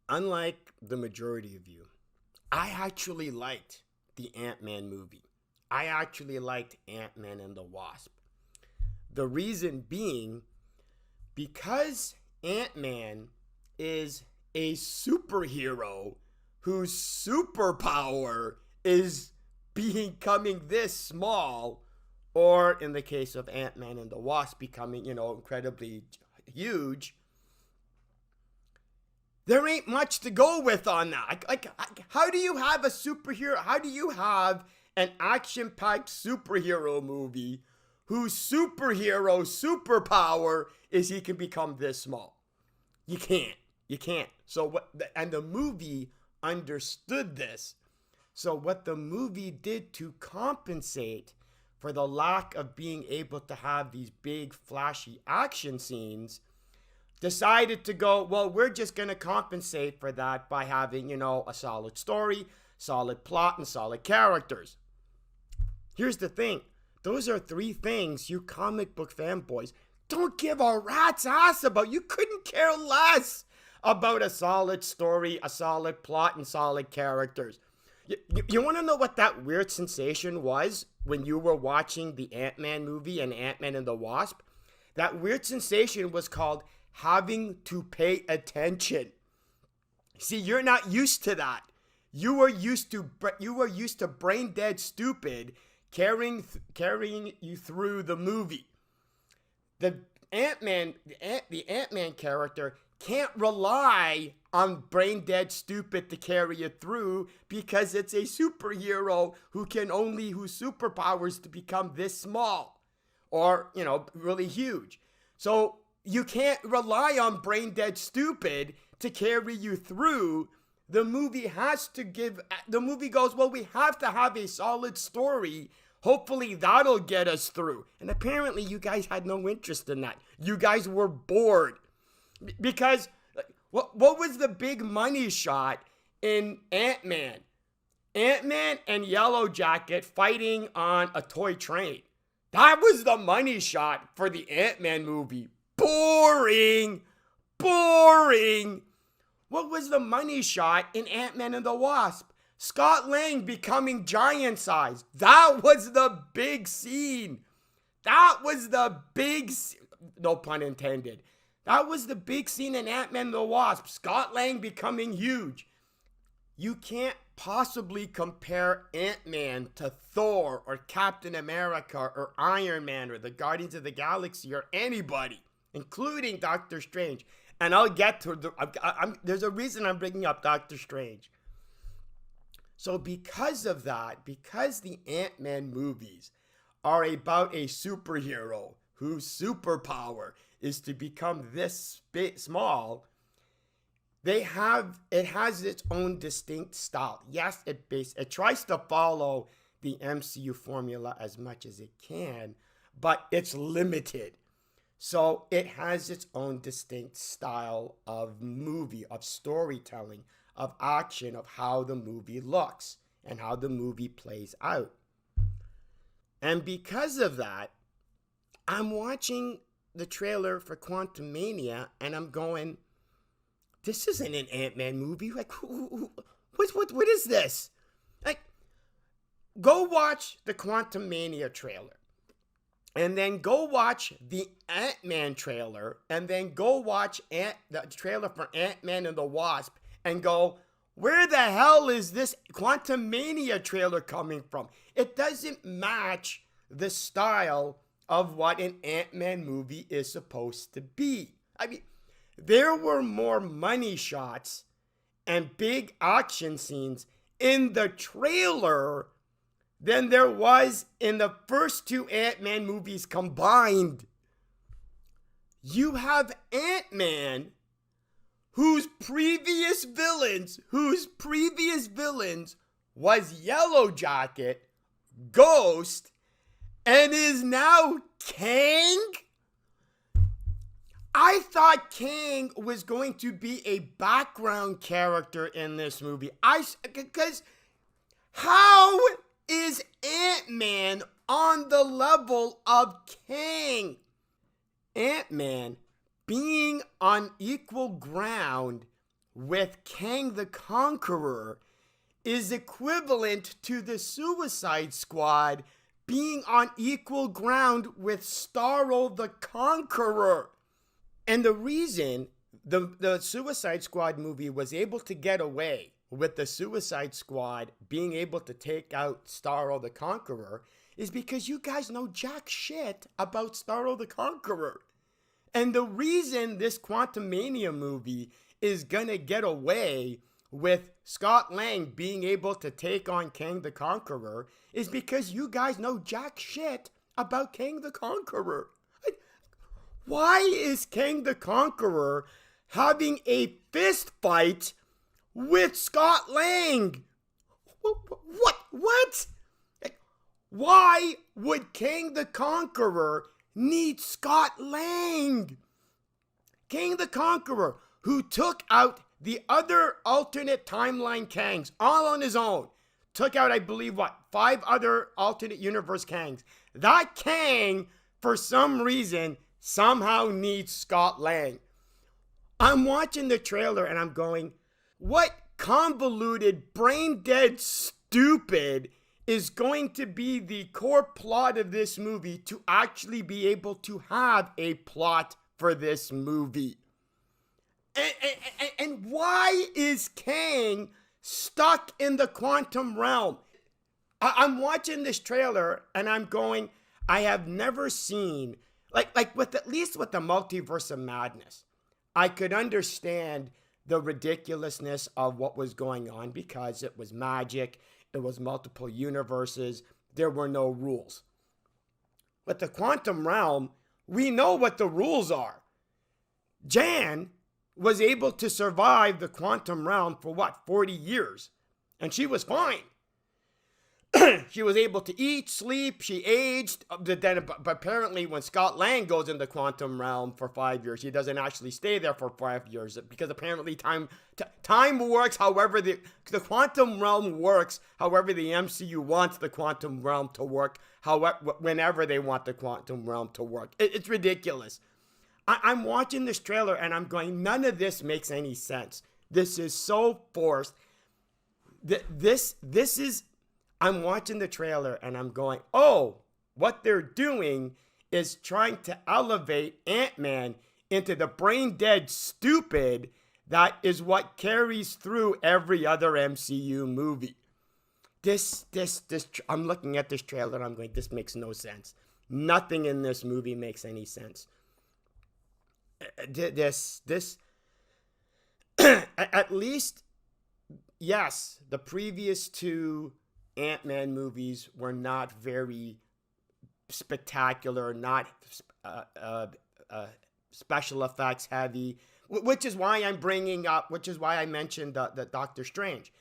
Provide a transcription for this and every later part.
Unlike the majority of you, I actually liked the Ant-Man movie. I actually liked Ant-Man and the Wasp. The reason being because Ant-Man is a superhero whose superpower is becoming this small, or in the case of Ant-Man and the Wasp becoming, incredibly huge. There ain't much to go with on that. How do you have a superhero? How do you have an action-packed superhero movie whose superhero superpower is he can become this small? You can't. You can't. So what? And the movie understood this. So what the movie did to compensate for the lack of being able to have these big flashy action scenes, decided to go, well, we're just going to compensate for that by having, a solid story, solid plot, and solid characters. Here's the thing. Those are three things you comic book fanboys don't give a rat's ass about. You couldn't care less about a solid story, a solid plot, and solid characters. You want to know what that weird sensation was when you were watching the Ant-Man movie and Ant-Man and the Wasp? That weird sensation was called having to pay attention. See, you're not used to that. You were used to brain dead stupid carrying you through the movie. The Ant-Man character can't rely on brain dead stupid to carry it through because it's a superhero whose superpowers to become this small or, really huge. So you can't rely on brain dead stupid to carry you through. The movie goes, well, we have to have a solid story. Hopefully that'll get us through. And apparently you guys had no interest in that. You guys were bored. Because what was the big money shot in Ant-Man? Ant-Man and Yellow Jacket fighting on a toy train. That was the money shot for the Ant-Man movie. Boring. What was the money shot in Ant-Man and the Wasp? Scott Lang becoming giant size. That was the big scene. No pun intended. That was the big scene in Ant-Man and the Wasp. Scott Lang becoming huge. You can't possibly compare Ant-Man to Thor or Captain America or Iron Man or the Guardians of the Galaxy or anybody, including Doctor Strange. And I'll get to there's a reason I'm bringing up Doctor Strange. So because of that, because the Ant-Man movies are about a superhero whose superpower is to become this small, it has its own distinct style. Yes, it tries to follow the MCU formula as much as it can, but it's limited. So it has its own distinct style of movie, of storytelling, of action, of how the movie looks and how the movie plays out. And because of that, I'm watching the trailer for Quantumania and I'm going, this isn't an Ant-Man movie. Like, what is this? Like, go watch the Quantumania trailer. And then go watch the Ant-Man trailer. And then go watch the trailer for Ant-Man and the Wasp. And go, where the hell is this Quantumania trailer coming from? It doesn't match the style of what an Ant-Man movie is supposed to be. I mean, there were more money shots and big action scenes in the trailer than there was in the first two Ant-Man movies combined. You have Ant-Man, whose previous villains was Yellow Jacket, Ghost, and is now Kang? I thought Kang was going to be a background character in this movie. Because how is Ant-Man on the level of Kang? Ant-Man being on equal ground with Kang the Conqueror is equivalent to the Suicide Squad being on equal ground with Starro the Conqueror. And the reason the Suicide Squad movie was able to get away with the Suicide Squad being able to take out Starro the Conqueror is because you guys know jack shit about Starro the Conqueror. And the reason this Quantumania movie is gonna get away with Scott Lang being able to take on Kang the Conqueror is because you guys know jack shit about Kang the Conqueror. Why is Kang the Conqueror having a fist fight with Scott Lang? What? Why would Kang the Conqueror need Scott Lang? Kang the Conqueror, who took out the other alternate timeline Kangs all on his own, took out, I believe, 5 other alternate universe Kangs. That Kang, for some reason, somehow needs Scott Lang. I'm watching the trailer and I'm going, what convoluted, brain dead, stupid is going to be the core plot of this movie to actually be able to have a plot for this movie? And why is Kang stuck in the quantum realm? I'm watching this trailer and I'm going, I have never seen, like with at least with the Multiverse of Madness, I could understand the ridiculousness of what was going on because it was magic, it was multiple universes, there were no rules. With the quantum realm, we know what the rules are. Jan was able to survive the quantum realm for 40 years, and she was fine. She was able to eat, sleep, she aged. But apparently when Scott Lang goes in the quantum realm for 5 years, he doesn't actually stay there for 5 years because apparently time works however the quantum realm works however the MCU wants the quantum realm to work, whenever they want the quantum realm to work. It's ridiculous. I'm watching this trailer and I'm going, none of this makes any sense. This is so forced. This is... I'm watching the trailer and I'm going, oh, what they're doing is trying to elevate Ant-Man into the brain dead stupid that is what carries through every other MCU movie. I'm looking at this trailer and I'm going, this makes no sense. Nothing in this movie makes any sense. At least, yes, the previous 2 Ant-Man movies were not very spectacular, not special effects heavy, which is why I mentioned the Doctor Strange.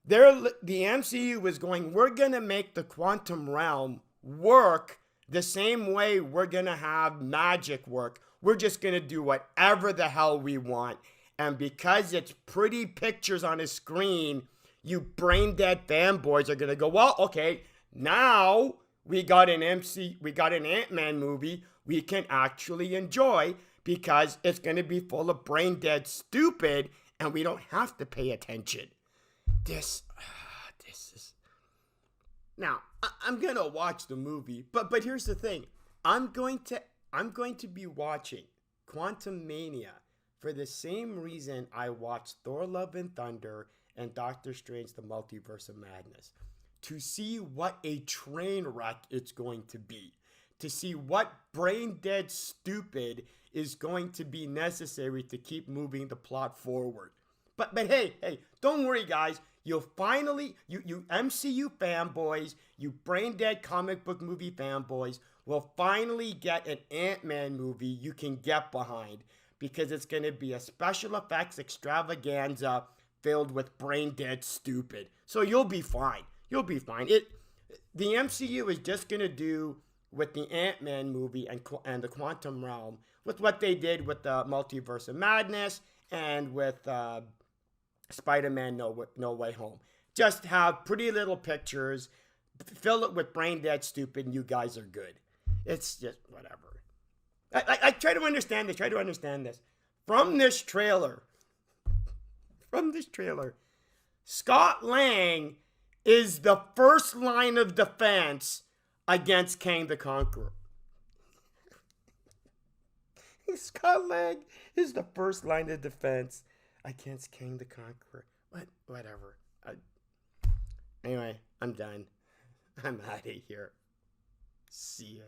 The MCU was going, we're going to make the quantum realm work the same way we're going to have magic work. We're just going to do whatever the hell we want. And because it's pretty pictures on a screen, you brain dead fanboys are gonna go, well, okay, now we got an Ant-Man movie we can actually enjoy because it's gonna be full of brain dead stupid and we don't have to pay attention. This is... Now, I'm gonna watch the movie, but here's the thing. I'm going to be watching Quantumania for the same reason I watched Thor Love and Thunder and Doctor Strange The Multiverse of Madness, to see what a train wreck it's going to be, to see what brain dead stupid is going to be necessary to keep moving the plot forward. But hey, don't worry guys, you'll finally, you MCU fanboys, you brain dead comic book movie fanboys, will finally get an Ant-Man movie you can get behind, because it's going to be a special effects extravaganza filled with brain dead stupid. So you'll be fine. You'll be fine. The MCU is just going to do with the Ant-Man movie and the Quantum Realm with what they did with the Multiverse of Madness and with Spider-Man No Way Home. Just have pretty little pictures, fill it with brain dead stupid, and you guys are good. It's just whatever. I try to understand this. From this trailer, from this trailer. Scott Lang is the first line of defense against Kang the Conqueror. Scott Lang is the first line of defense against Kang the Conqueror. Whatever. Anyway, I'm done. I'm out of here. See ya.